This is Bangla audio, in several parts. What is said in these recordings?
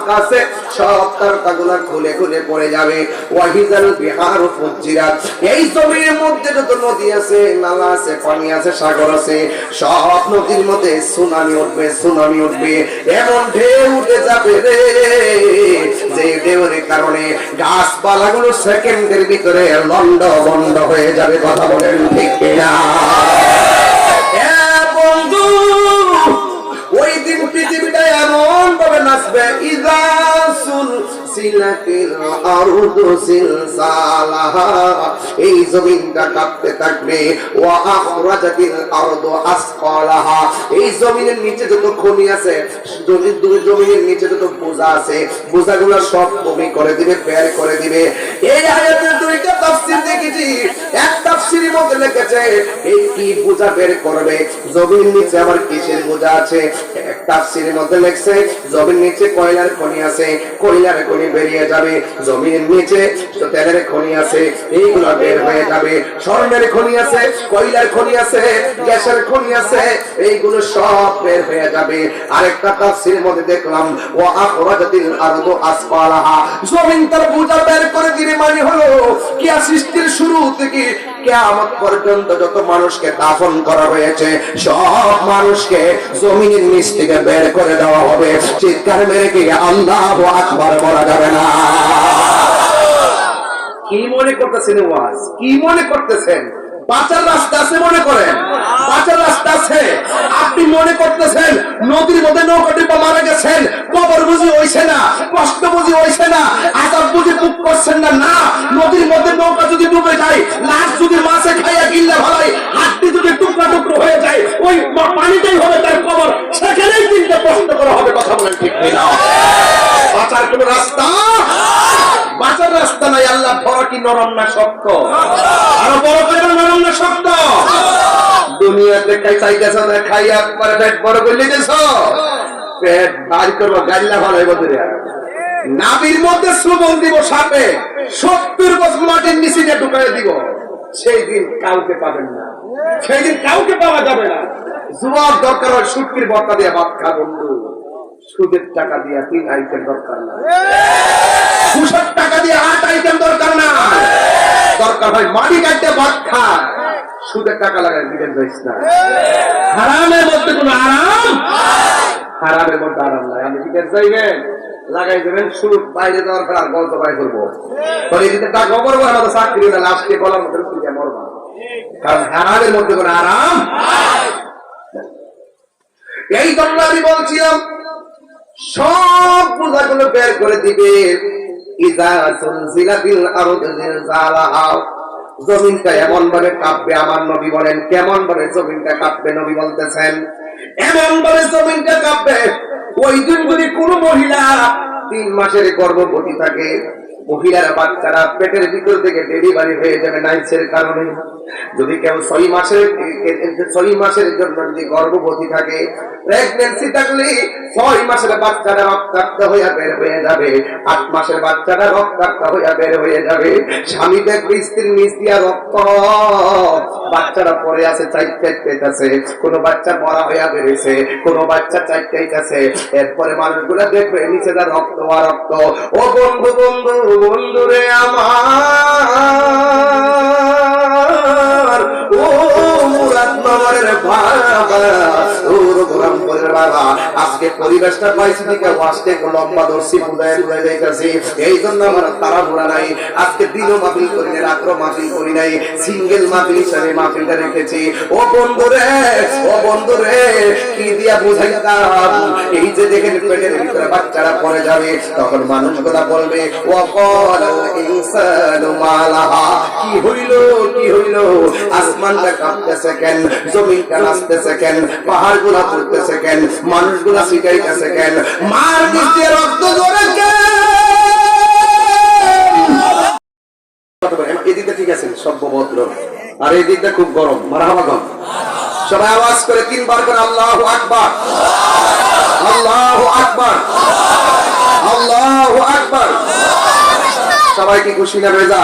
কাছে সব তারকাগুলো খুলে খুলে পড়ে যাবে। ওয়াহিজাল বিহারু ফুজ্জিরাত, এই জমির মধ্যে যত নদী আছে, নালা আছে, পানি আছে, সাগর আছে, সব নদীর মধ্যে সুনামি উঠবে, সুনামি উঠবে, এমন ঢেউ উঠে যাবে রে, যে ঢেউর কারণে গাছপালাগুলো সেকেন্ডের ভিতরে লন্ড বন্ড হয়ে যাবে। কথা বলেন ঠিক কিনা? বন্ধু, ওই দিন পৃথিবীটা এমন ভাবে নাচবে, ইযা সুলসিলাতিল আরদু সিলসালাহা, এই জমিনটা কাঁপতে থাকবে। ওয়া আখরাজাতিল আরদু আসকালাহা, এই জমিনের নিচে যত খনি আছে, জমিনের নিচে যত বোঝা আছে, বোঝাগুলো সব কমি করে দিবে, বের করে দিবে। এই আয়াতের দুইটা তাফসীর দেখেছি। এক তাফসীরের মধ্যে লিখেছে এই কি বোঝা বের করবে, জমির নিচে আবার কিসের বোঝা আছে। এক তাফসীরের মধ্যে লেখছে জমির নিচে কয়লার খনি আছে, কয়লার খনি বেরিয়ে যাবে। জমির নিচে তো তেলের খনি আছে, এইগুলো বের হয়ে যাবে। স্বর্ণের খনি আছে, কয়লার খনি আছে, গ্যাসের খনি আছে, এইগুলো সব বের হয়ে যাবে। আরেকটা তাফসীরের মধ্যে দেখলাম ওয়া আখরাজাতিল আরদু আসফালাহা, জমিন তার বোঝা বের করে দিবে। মানে হলো কিয়া সৃষ্টির শুরু থেকে কিয়ামত পর্যন্ত যত মানুষকে দাফন করা হয়েছে, সব মানুষকে জমিনের নিচ থেকে বের করে দেওয়া হবে। চিৎকার মেরে কি আল্লাহু আকবার বলা যাবে না? কি মনে করতেছেন ওয়াজ? কি মনে করতেছেন? বাঁচার রাস্তা আছে মনে করেন? বাঁচার রাস্তা আছে? আপনি মনে করতেছেন নদীর মধ্যে নৌকা ডিপা মারা গেছেন, কবর বুঝি হইছে না, কষ্ট বুঝি হইছে না, আযাব বুঝি বুক করছেন না? না, নদীর মধ্যে নৌকা যদি ডুবে যায়, লাশ যদি মাছে খাইয়া গিল্লা ভালাই, হাড্ডি যদি টুকরা টুকরো হয়ে যায়, ওই পানিটাই হবে তার কবর, সেখানেই তিনটা প্রশ্ন করা হবে। কথা বলেন ঠিক কিনা? বাঁচার কোন রাস্তা? বাঁচার রাস্তা নাই। আল্লাহ বড় কি নরম না শক্ত? আরো বড় করে নরম না শক্ত? দুনিয়াতে চাইতেছ না, খাইয়া পরে পেট বড় করে নিতেছ, পেট বার করবো, গাল্লা ভালো হইব। নাবির মধ্যে শ্রবণ দিব সাপে, 70 বছর মাটির নিচে ঢুকাই দিব, সেই দিন কাউকে পাবেন না, সেই দিন কাউকে পাওয়া যাবে না। যুবক দরকার হয় শুটকির ভর্তা দিয়ে ভাত খা বন্ধু, সুদের টাকা দিয়ে 3 আইটেম দরকার না, ঘুষের টাকা দিয়ে 8 আইটেম দরকার না, দরকার হয় মাটি কাটতে ভাত খা, সুদের টাকা লাগাই দিবেন যাইস না। হারামের মধ্যে কোনো আরাম, হারামের মধ্যে আরাম নাই। আপনি বিদেশ যাইবেন, লাগাই দেবেন সুদ, বাইরে যাওয়ার পর আর গল্প বাই করবো, পরে যদি টাকা করবো আমাদের চাকরি না, লাস্টে বলার মতো মরবা, কারণ হারামের মধ্যে কোনো আরাম। এই জন্য আমি বলছিলাম সব পূজাগুলো বের করে দিবে। ইযা সুলসিলাতিল আরদু জিলজালাহা, জমিনটা এমন ভাবে কাঁপবে। আমার নবী বলেন কেমন ভাবে জমিনটা কাঁপবে? নবী বলতেছেন এমন ভাবে জমিনটা কাঁপবে, ওই দিন যদি কোনো মহিলা 3 মাসের গর্ভবতী থাকে, মহিলার বাচ্চারা পেটের ভিতর থেকে ডেলিভারি হয়ে যাবে নাইসের কারণে। যদি কেউ 6 মাসের জন্য যদি গর্ভবতী থাকে, প্রেগন্যান্সি থাকলে 6 মাসের বাচ্চারা রক্তাক্ত হয়ে বের হয়ে যাবে, 8 মাসের বাচ্চারা রক্তাক্ত হয়ে বের হয়ে যাবে। স্বামী দেখবে স্ত্রীর নিচ দিয়া রক্ত, বাচ্চারা পড়ে আছে, চাইতেছে, কোন বাচ্চা মরা হইয়া বেরিয়েছে, কোন বাচ্চা চাইতেছে। এরপরে মানুষগুলা দেখবে নিচে যা রক্ত আর রক্ত। ও বন্ধু বন্ধু বন্ধুরে আমার, ও মুরাদনগরের বাবা, ও রঘুরামপুরের বাবা, আজকে পরিবেশটা পাইছি দিকে ওয়াজতে লম্বা দর্শি বুঝায় বুঝায় যাইতেছি। এই জন্য আমার তারা ঘোরা নাই। আজকে দিনও মাহফিল করি নাই, রাত্রও মাহফিল করি নাই, সিঙ্গেল মাহফিল হিসাবে মাহফিলটা রেখেছি। ও বন্ধুরে, ও বন্ধুরে, কি দিয়া বুঝাইতাম? এই যে দেখেন পেটের ভিতরে বাচ্চারা পড়ে যাবে, তখন মানুষগুলা বলবে ওয়াকালাল ইনসানু মালাহা, কি হইল, কি হইল? আসমানটা কাঁপতেছে কেন, জমিনটা নাচতেছে কেন, পাহাড়গুলা পড়তেছে কেন, মানুষগুলা শিখাইতেছে কেন, মার নিচে রক্ত ঝরে কেন? এদিকটা ঠিক আছে সভ্যভদ্র, আর এই দিকটা খুব গরম। মারহাবা গম, সবাই আওয়াজ করে 3 বার করে আল্লাহু আকবার, আল্লাহু আকবার, আল্লাহু আকবার। সবাই কি খুশি না বেজা?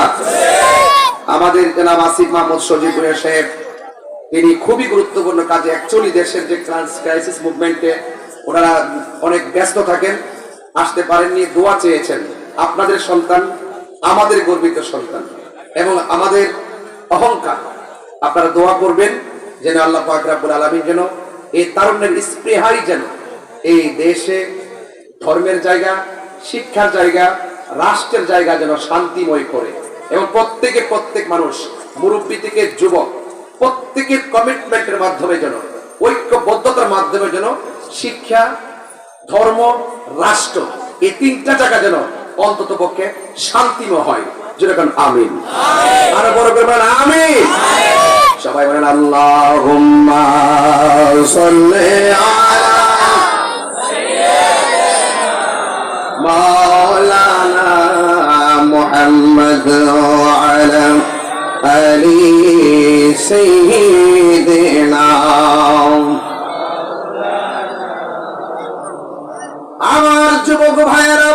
আমাদের জনাব আসিফ মাহমুদ সজিবুরের সাহেব, তিনি খুবই গুরুত্বপূর্ণ কাজে, অ্যাকচুয়ালি দেশের যে ক্রাইসিস মুভমেন্টে ওনারা অনেক ব্যস্ত থাকেন। আসতে পারেননি, দোয়া চেয়েছেন। আপনাদের সন্তান, আমাদের গর্বিত সন্তান এবং আমাদের অহংকার। আপনারা দোয়া করবেন যেন আল্লাহ পাক রব্বুল আলামিন যেন এই তারুণ্যের স্পৃহাই যেন এই দেশে ধর্মের জায়গা, শিক্ষার জায়গা, রাষ্ট্রের জায়গা যেন শান্তিময় করে এবং প্রত্যেক মানুষ, মুরব্বী থেকে যুবক, প্রত্যেকের কমিটমেন্টের মাধ্যমে যেন, ঐক্যবদ্ধতার মাধ্যমে যেন শিক্ষা, ধর্ম, রাষ্ট্র এই তিনটা জায়গা যেন অন্তত পক্ষে শান্তিময় হয়। যেরকম আমিন, আরো বড় করে বলেন আমিন। সবাই বলেন আল্লাহুম্মা সাল্লি আলা মাওলানা মুহাম্মদ ওয়া আলা আলি সাইয়্যিদিনা। আমার যুবক ভাইয়েরা,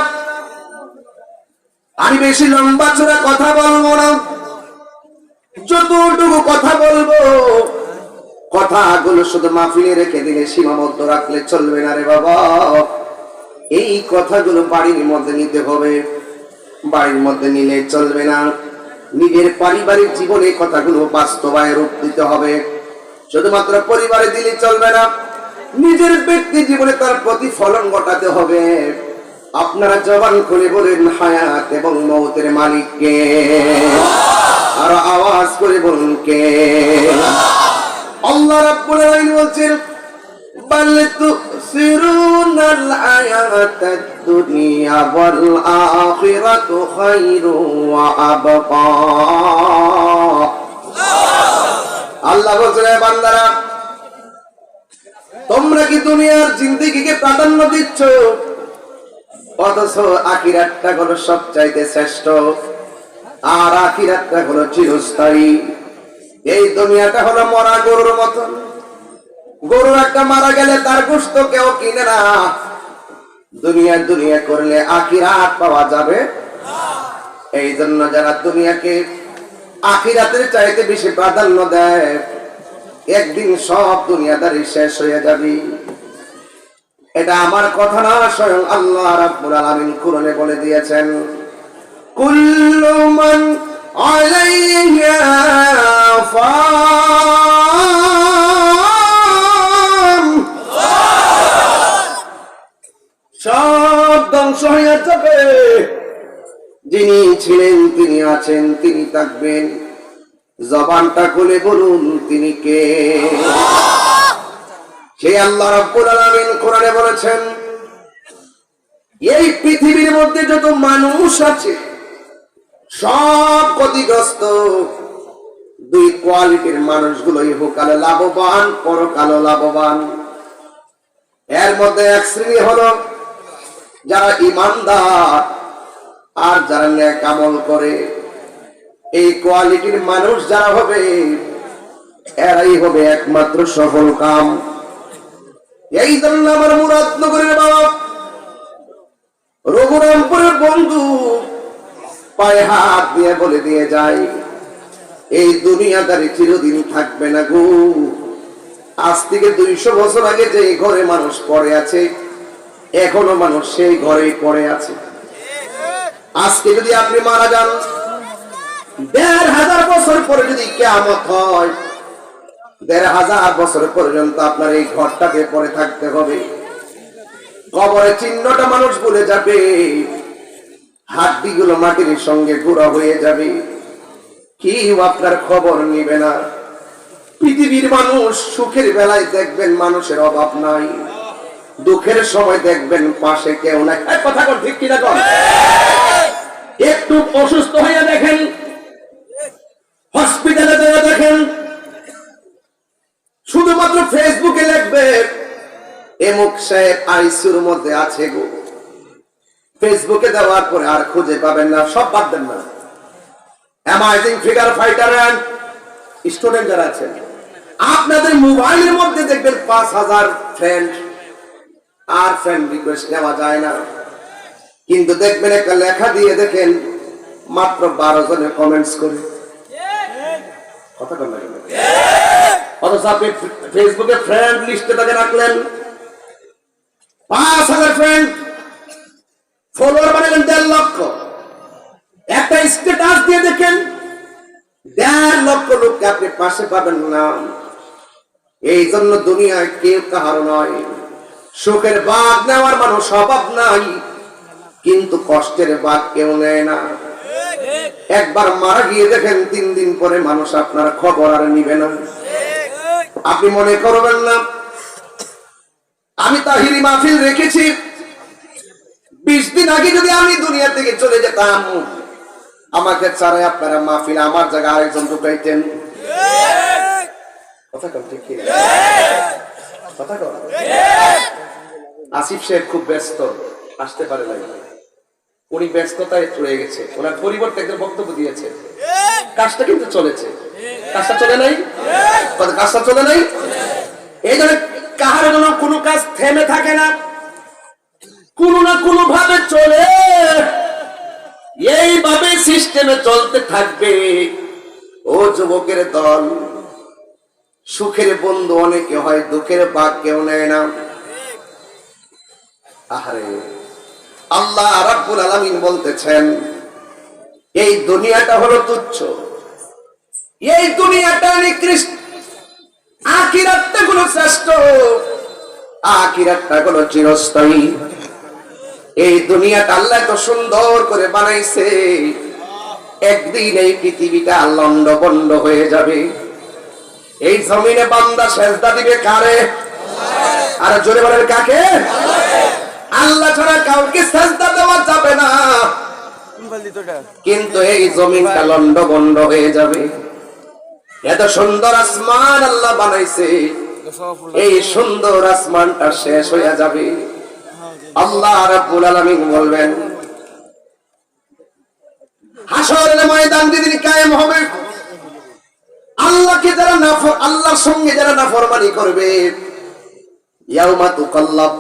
আমি বেশি লম্বা চড়া কথা বলবো না। যতটুকু কথা বলবো, কথাগুলো শুধু মাহফিলে রেখে দিলে, সীমাবদ্ধ রাখলে চলবে না রে বাবা। এই কথাগুলো বাড়ির মধ্যে নিতে হবে। বাড়ির মধ্যে নিলে চলবে না, নিজের পারিবারিক জীবনে কথাগুলো বাস্তবায়ন রূপ দিতে হবে। শুধুমাত্র পরিবারে দিলে চলবে না, নিজের ব্যক্তি জীবনে তার প্রতিফলন ঘটাতে হবে। আপনারা জবান খুলে বলেন হায়াত এবং মৌতের মালিক কে? আর আওয়াজ করে বলুন কে? আল্লাহ রাব্বুল আলামিন বলছেন বাল তুসিরুনাল হায়াতাদ দুনিয়া ওয়াল আখিরাতু খায়রু ওয়া আবকা। আল্লাহ বলছেন বান্দারা, তোমরা কি দুনিয়ার জিন্দেগিকে প্রাধান্য দিচ্ছ, অথচ আখিরাতটা হলো সবচাইতে শ্রেষ্ঠ, আর আখিরাতটা হলো চিরস্থায়ী। এই দুনিয়াটা হলো মরা গরুর মতন। গরু একটা মারা গেলে তার গোশত কেউ কিনে না। দুনিয়া করলে আখিরাত পাওয়া যাবে। এই জন্য যারা দুনিয়াকে আখিরাতের চাইতে বেশি প্রাধান্য দেয়, একদিন সব দুনিয়াদারি শেষ হয়ে যাবে। এটা আমার কথা না, স্বয়ং আল্লাহ রাব্বুল আলামিন কুরআনে বলে দিয়েছেন, কুল্লু মান আলাইহা ফান। সব ধ্বংস হয়ে যাবে। যিনি ছিলেন, তিনি আছেন, তিনি থাকবেন। জবানটা খুলে বলুন তিনি কে? সেই আল্লাহ রাব্বুল আলামিন কোরআনে বলেছেন, এই পৃথিবীর মধ্যে যত মানুষ আছে সব ক্ষতিগ্রস্ত। দুই কোয়ালিটির মানুষগুলো ইহকালে লাভবান, পরকালে লাভবান। এর মধ্যে এক শ্রেণী হলো যারা ঈমানদার আর যারা নেক আমল করে। এই কোয়ালিটির মানুষ যারা হবে, এরাই হবে একমাত্র সফল কাম। এই জন্য আমার মুরাদনগরের বাবা, রঘুরামপুরের বন্ধু পায়ে হাত দিয়ে বলে দিয়ে যায়, এই দুনিয়াদারি চিরদিন থাকবে না গো। আজ থেকে 200 বছর আগে যে ঘরে মানুষ পড়ে আছে, এখনো মানুষ সেই ঘরেই পড়ে আছে। আজকে যদি আপনি মারা যান, 1500 বছর পরে যদি কিয়ামত হয়, 1500 বছর পর্যন্ত আপনার এই ঘরটাকে পরে থাকতে হবে। কবরের চিহ্নটা মানুষ ভুলে যাবে, হাড্ডিগুলো মাটির সঙ্গে গুঁড়া হয়ে যাবে, কেউ আপনার খবর নিবে না। পৃথিবীর মানুষ সুখের বেলায় দেখবেন মানুষের অভাব নাই, দুঃখের সময় দেখবেন পাশে কেউ নাই। কথা কোন ঠিক কিনা কোন? একটু অসুস্থ হয়ে দেখেন, হসপিটালে দেখেন, শুধুমাত্র ফেসবুকে লিখবে এমুক সাহেব আইসিইউর মধ্যে আছে গো। ফেসবুকে দেওয়ার পরে আর খুঁজে পাবেন না, সব বাদ দেন না। Amazing figure fighter and student যারা আছেন, আপনাদের মোবাইলের মধ্যে দেখবেন 5000 ফ্রেন্ড, আর ফ্রেন্ড রিকোয়েস্ট নেওয়া যায় না। কিন্তু দেখবেন একটা লেখা দিয়ে দেখেন মাত্র 12 জনের কমেন্টস করে। কথা বলেন না, অথচ আপনি ফেসবুকে ফ্রেন্ড লিস্টে তাকে রাখলেন 5000 ফ্রেন্ড, ফলোয়ার বানালেন 1.5 লক্ষ। একটা স্ট্যাটাস দিয়ে দেখেন 1.5 লক্ষ লোককে আপনি পাশে পাবেন না। এই জন্য দুনিয়ায় কেউ কাহার নয়। সুখের ভাগ নেওয়ার মানুষ অভাব নাই, কিন্তু কষ্টের ভাগ কেউ নেয় না। একবার মারা গিয়ে দেখেন 3 দিন পরে মানুষ আপনার খবর আর নিবে না। আপনি মনে করবেন না আমি তাহিরি মাহফিল রেখেছি, 20 দিন আগে যদি আমি দুনিয়া থেকে চলে যেতাম, আমাকে ছাড়া আপনারা মাহফিল আমার জায়গায় আরেকজন ঢুকাইতেন। কথা কন ঠিক কি? কথা কন। আসিফ সাহেব খুব ব্যস্ত, আসতে পারে না। উনি ব্যস্ততায় চলে গেছে, ওনার পরিবর্তে একজন বক্তব্য দিয়েছে। কাজটা কিন্তু চলেছে। কাজটা চলে নাই? কাজটা চলে নাই? এই জন্য কাহার জন্য কোনো কাজ থেমে থাকে না, কোনো না কোনো ভাবে চলে। এইভাবে সিস্টেমে চলতে থাকবে। ও যুবকের দল, সুখের বন্ধু অনেকে হয়, দুঃখের ভাগ কেউ নেয় না। আহারে, আল্লাহ রাব্বুল আলামিন বলতেছেন এই দুনিয়াটা হলো তুচ্ছ, এই দুনিয়াটা নিকৃষ্ট, আখিরাতটা হলো শ্রেষ্ঠ, আখিরাতটা হলো চিরস্থায়ী। এই দুনিয়াটা আল্লাহ এত সুন্দর করে বানাইছে, একদিন এই পৃথিবীটা লন্ডভন্ড হয়ে যাবে। এই জমিনে বান্দা সেজদা দিবে কারে? আর জোরে বলেন কাকে? আল্লাহ ছাড়া কাউকে সেজদা দেওয়া যাবে না। কিন্তু এই জমিনটা লন্ডভন্ড হয়ে যাবে। এত সুন্দর আসমান আল্লাহ বানাইছে, এই সুন্দর আসমানটা শেষ হয়ে যাবে। আল্লাহ রাব্বুল আলামিন বলবেন হাসরের ময়দান যেদিন কায়েম হবে, আল্লাহকে যারা আল্লাহর সঙ্গে যারা নাফরমানি করবে, ইয়াউমা তুকাল্লাব,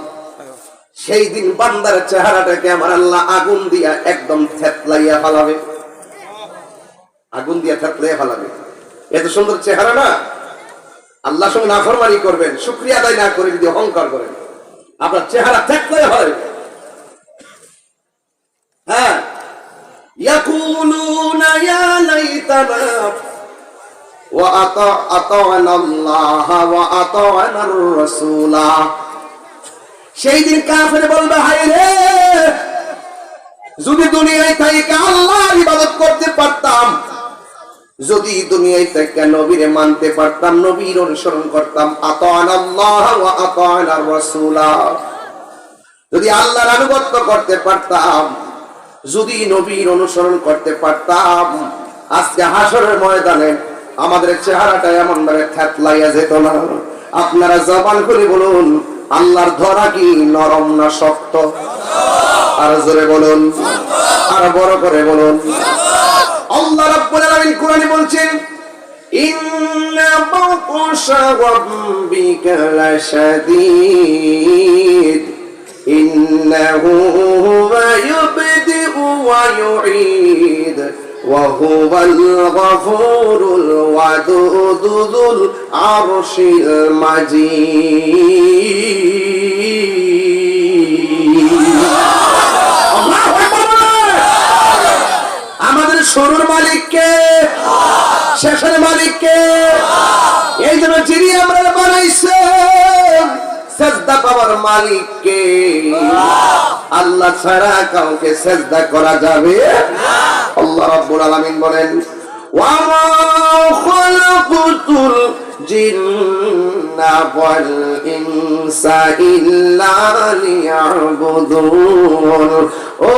সেই দিন বান্দার চেহারাটাকে আমার আল্লাহ আগুন দিয়া একদম থেতলাইয়া ফেলাবে। আগুন দিয়া থেতলাইয়া ফেলাবে। এত সুন্দর চেহারা না? আল্লাহর সঙ্গে নাফরমানি করবেন, শুকরিয়া আদায় না করে যদি অহংকার করেন, আপনার চেহারা থেতলাইয়া হয়। হ্যাঁ, ইয়াকুলুনা ইয়া লাইতানা ওয়া আতা'না আল্লাহ ওয়া আতা'না আর-রাসূলা। সেই দিন কাফের বলবে হায় রে, যদি দুনিয়ায় থেকে আল্লাহর ইবাদত করতে পারতাম, যদি দুনিয়ায় থেকে নবীরে মানতে পারতাম, নবীর অনুসরণ করতাম, আতা'না আল্লাহ ওয়া আতা'না আর-রাসূলা, যদি আল্লাহর আনুগত্য করতে পারতাম, যদি নবীর অনুসরণ করতে পারতাম, আজকে হাসরের ময়দানে আমাদের চেহারাটা এমন ভাবে থেতলাইয়া যেত না। আপনারা জবান করে বলুন, আল্লাহর ধরা কি নরম না শক্ত? আর জোরে বলুন, আর বড় করে বলুন। আল্লাহ রাব্বুল আলামিন কোরআনে বলছেন ইন্না বাতশা রাব্বিকা লাশাদীদ ইন্নাহু হুয়া ইউবদিউ ওয়া ইউঈদ ওয়া হুয়াল গফুরুল ওয়াদুদ যুল আরশিল মাজিদ। আমাদের শুরুর মালিক কে? শেষের মালিক কে? এই জন্য যিনি আমরা বানাইছেন, সেজদা পাওয়ার মালিক কে? আল্লাহ ছাড়া কাউকে সেজদা করা যাবে না। আল্লাহ রাব্বুল আলামিন বলেন ওয়া মা খালাকুতুল জিন্না ওয়াল ইনসা ইল্লা লিয়াবুদুন। ও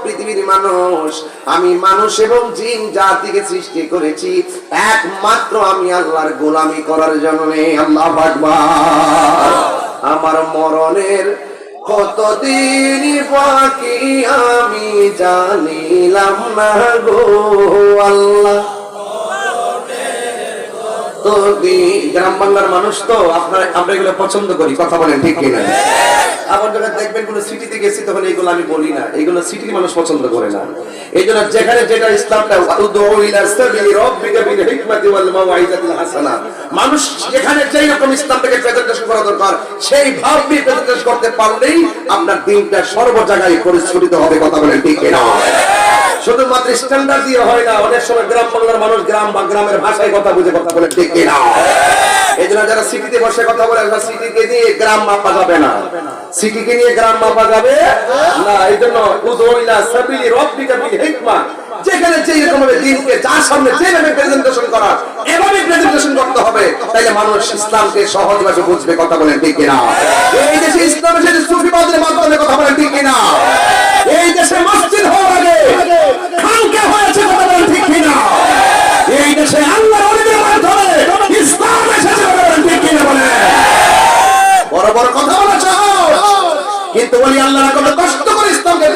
পৃথিবীর মানুষ, আমি মানুষ এবং জিন জাতিকে সৃষ্টি করেছি একমাত্র আমি আল্লাহর গোলামি করার জন্য। আল্লাহু আকবার। আমার মরণের কতদিন বাকি আমি জানিলাম না গো আল্লাহ, তো গ্রাম বাংলার মানুষ তো আমরা এগুলো পছন্দ করি, কথা বলেন ঠিক কিনা? আবার যখন দেখবেন কোন সিটিতে গেছি তখন এইগুলো আমি বলি না, এইগুলো সিটির মানুষ পছন্দ করে না। এই জন্য যেখানে যেটা ইসলামটা মানুষ যেখানে যেই রকম ইসলামটাকে প্রেজেন্টেশন করা দরকার সেই ভাব নিয়ে প্রেজেন্টেশন করতে পারলেই আপনার দিনটা সর্ব জায়গায় পরিস্ফুটিত হবে, কথা বলেন ঠিক কিনা? শুধুমাত্র স্ট্যান্ডার্ড দিয়ে হয় না, অনেক সময় গ্রাম বাংলার মানুষ গ্রাম বা গ্রামের ভাষায় কথা বুঝে কথা বলে ঠিক কিনা? এই জন্য যারা সিটিতে বসে কথা বলে, সিটিকে নিয়ে গ্রাম মাপা যাবে না, সিটিকে নিয়ে গ্রাম মাপা যাবে না। এই জন্য যেখানে যেই রকম দিনকে যার সামনে যেভাবে প্রেজেন্টেশন করা এভাবে প্রেজেন্টেশন করতে হবে, তাইলে মানুষ ইসলামকে সহজভাবে বুঝবে, কথা বলেন ঠিক কিনা? এই দেশে ইসলামের সাথে সুফিবাদের মাধ্যমে কথা বলেন ঠিক কিনা? এই দেশে মসজিদ হওয়ার আগে খানকা হয়েছে, কথা বলেন ঠিক কিনা? এই দেশে আল্লাহর ওলিদের মাধ্যমে ইসলাম এসেছে, কথা বলেন ঠিক কিনা? বলে বড় বড় কথা বলা চাও, কিন্তু ওলি আল্লাহরা কত কষ্ট করে ইসলামকে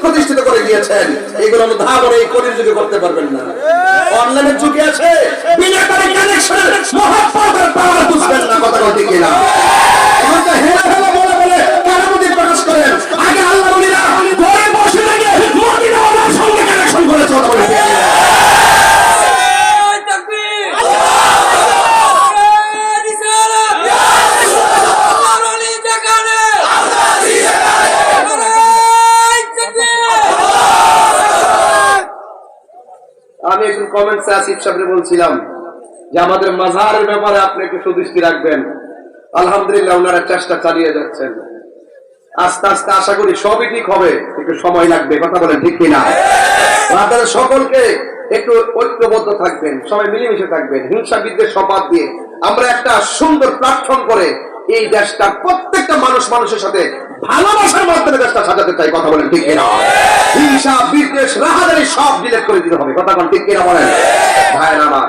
প্রতিষ্ঠিত করে দিয়েছেন, এগুলো ধারণা এই কলির যুগে করতে পারবেন না। অনলাইনের যুগে আছে বিনা কানেকশন মহব্বতের পাওয়ার বুঝবেন না, কথা বলতে কিনা? এখন তো হেলা হেলা বলে বলে কারামতি প্রকাশ করেন, আগে আল্লাহ ওলিরা ঘরে বসে থেকে মদিনা ওয়ালার সঙ্গে কানেকশন করেছে, কথা বলতে কিনা? আমি একটু কমেন্টসে আসিফ সাহেবকে বলছিলাম যে আমাদের মাজারের ব্যাপারে আপনি একটু সুদৃষ্টি রাখবেন। আলহামদুলিল্লাহ ওনারা চেষ্টা চালিয়ে যাচ্ছেন, আস্তে আস্তে আশা করি সবই ঠিক হবে, একটু সময় লাগবে, কথা বলেন ঠিক কিনা? আপনারা সকলকে একটু ঐক্যবদ্ধ থাকবেন, সবাই মিলেমিশে থাকবেন, হিংসা বিদ্বেষ সবাদ দিয়ে আমরা একটা সুন্দর প্ল্যাটফর্ম করে এই দেশটা প্রত্যেকটা মানুষ মানুষের সাথে ভালোবাসার মাধ্যমে দেশটা সাজাতে চাই, কথা বলেন ঠিক কিনা? হিংসা বিদ্বেষ রাহাজানি সব ডিলিট করে দিতে হবে, কথা বলেন ঠিক কিনা? বলেন ভাইরা আমার,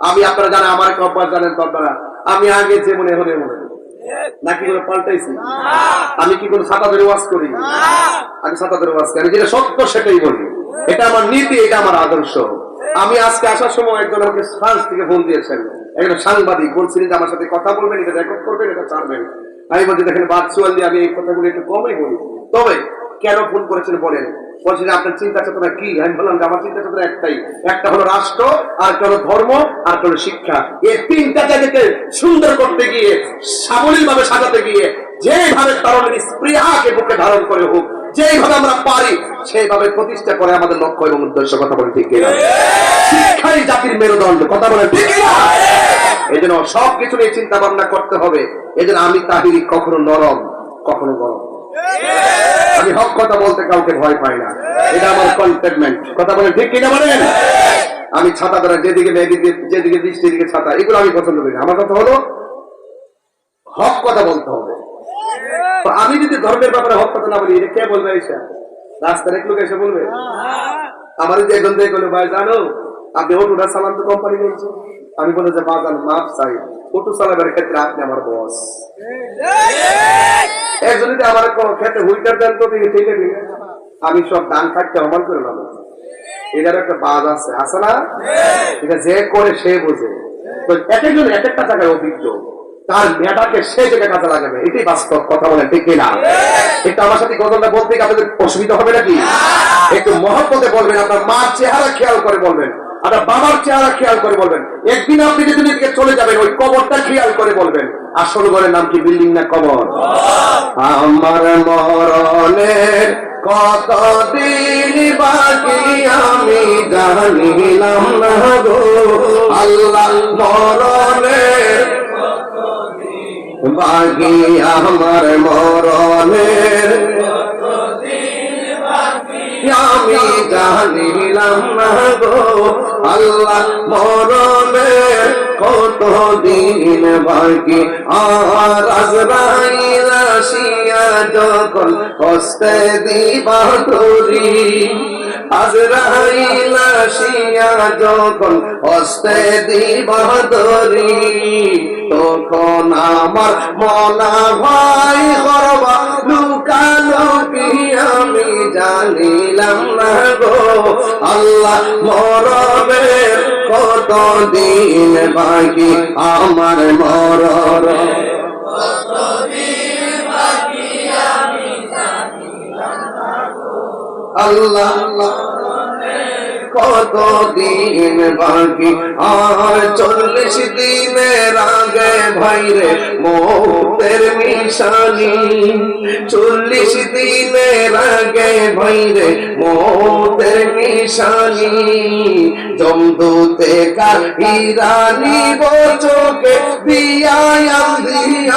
আমি আপনারা জানেন আমার একটা অভ্যাস জানেন তো আপনারা, আমি আগে যে মনে হলে মনে নাকি করে পাল্টাইছি? আমি কি কোনো ছাতা ধরে ওয়াজ করি? আমি ছাতা ধরে ওয়াজ করি, আমি যেটা সত্য সেটাই বলি, এটা আমার নীতি, এটা আমার আদর্শ। আমি আজকে আসার সময় একজন আমাকে ফ্রান্স থেকে ফোন দিয়েছেন, একজন সাংবাদিক, বলছিলেন যে আমার সাথে কথা বলবেন, এটা রেকর্ড করবেন, এটা ছাড়বেন। আমি বলছি দেখেন ভার্চুয়ালি আমি এই কথাগুলো একটু কমই বলি, তবে কেন ফোন করেছেন বলেন? বলছি যে আপনার চিন্তা চেতনা কি? আমি বললাম যে আমার চিন্তা চেতনা একটাই, একটা হলো রাষ্ট্র, আর একটা হলো ধর্ম, আর একটা হলো শিক্ষা। এই তিনটা জায়গাকে সুন্দর করতে গিয়ে, সাবলীল ভাবে সাজাতে গিয়ে, যেভাবে তরুণের স্পৃহাকে বুকে ধারণ করে হোক, যেভাবে আমরা পারি সেইভাবে প্রতিষ্ঠা করে আমাদের লক্ষ্য এবং উদ্দেশ্য, কথা বলে ঠিক কিনা? শিক্ষাই জাতির মেরুদণ্ড, কথা বলে ঠিক কিনা? এই জন্য সবকিছু নিয়ে চিন্তা ভাবনা করতে হবে। এই জন্য আমি তাহিরি কখনো নরম কখনো গরম, আমি হক কথা বলতে কাউকে ভয় পাই না, এটা আমার কন্টেনমেন্ট, কথা বলে ঠিক কিনা? বলেন আমি ছাতা দ্বারা যেদিকে যেদিকে দৃষ্টি দিকে ছাতা, এগুলো আমি পছন্দ করি না। আমার কথা হলো হক কথা বলতে হবে। আমি যদি ধর্মের ব্যাপারে হক কথা না বলি, এটা কে বলবে? এসে রাস্তার এক লোক এসে বলবে আমার যদি একজন দিয়ে বলবে ভাই জানো আপনি অটোটা চালান তো কোম্পানি বলছে, আমি বলে যে বাজান মাপ চাই, অটো চালাবার ক্ষেত্রে আপনি আমার বস। একজন যদি আমার ক্ষেত্রে হুইটার দেন তো ঠিক আছে, আমি সব দান খাটতে অমান করে নেবো, এটার একটা বাজ আছে, আছে না? এটা যে করে সে বোঝে, তো এক একজন এক একটা জায়গায় অভিজ্ঞ, তার মেয়েটাকে সে জায়গায় কাজে লাগাবে, এটাই বাস্তব, কথা বলেন ঠিক কিনা? একটু আমার সাথে গজলটা বলতে আপনাদের অসুবিধা হবে নাকি? একটু মহব্বতে বলবেন, আপনার মার চেহারা খেয়াল করে বলবেন, আপনার বাবার চেহারা খেয়াল করে বলবেন। একদিন আপনি যদি দিকে চলে যাবেন, ওই কবরটা খেয়াল করে বলবেন আসল ঘরের নাম কি, বিল্ডিং না কবর? আমার মরণের কতদিন বাকি আমি জানিলাম না গো, আল্লাহ মরণের বাকি আমার মরণের আমি জানিলাম না গো, আল্লাহ মরণের কতদিন বাকি। আর আজরাইল আসিয়া যখন হস্তে দিবা ধরি, আজরাইল আসিয়া যখন হস্তে দিবা ধরি, তখন আমার মনা ভাই করবা লুকালুকি আমি জানিলাম না গো, আল্লাহ মরণের কত দিন বাকি আমার মরণ আল্লাহ কত দিন বাকি আর 40 দিনের আগে ভাইরে মৌতের নিশানি 40 দিনের আগে ভাইরে মৌতের নিশানি জমদূতে কাহিরানি চোখে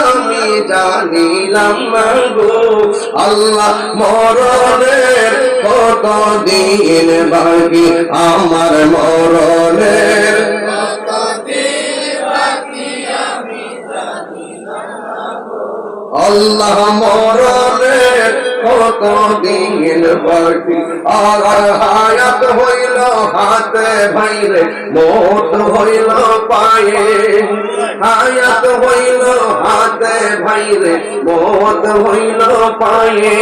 আমি জানিলাম না গো আল্লাহ মরণের কত দিন বাকি আমার মরণের আল্লাহ মরণের কত দিন বাকি আর হায়াত হইল হাতে ভাইরে মৌত হইল পায়ে হায়াত হইল হাতে ভাইরে মৌত হইল পায়ে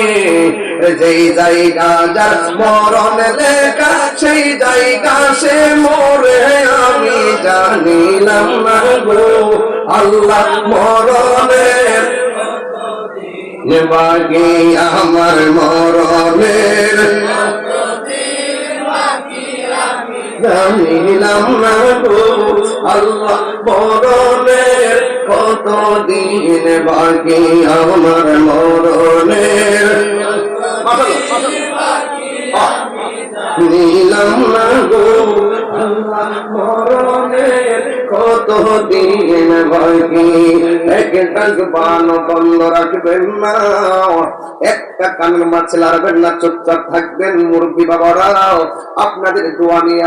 যেই জায়গা যার মরণ লেখা সেই জায়গা সে মরে আমি জানিলাম না গো আল্লাহ মরণের বাকি আমার মরণের জানিলাম না গো আল্লাহ মরণের কত দিন বাকি আমার মরণের নিলাম না গো আল্লাহ মরণের কত দিন বাকি একটা জবান বন্ধ রাখবেন না একটা কানের মাছ লাড়বেন না চুপচাপ থাকবেন মুরব্বী বাবারাও আপনাদের দোয়া নিয়ে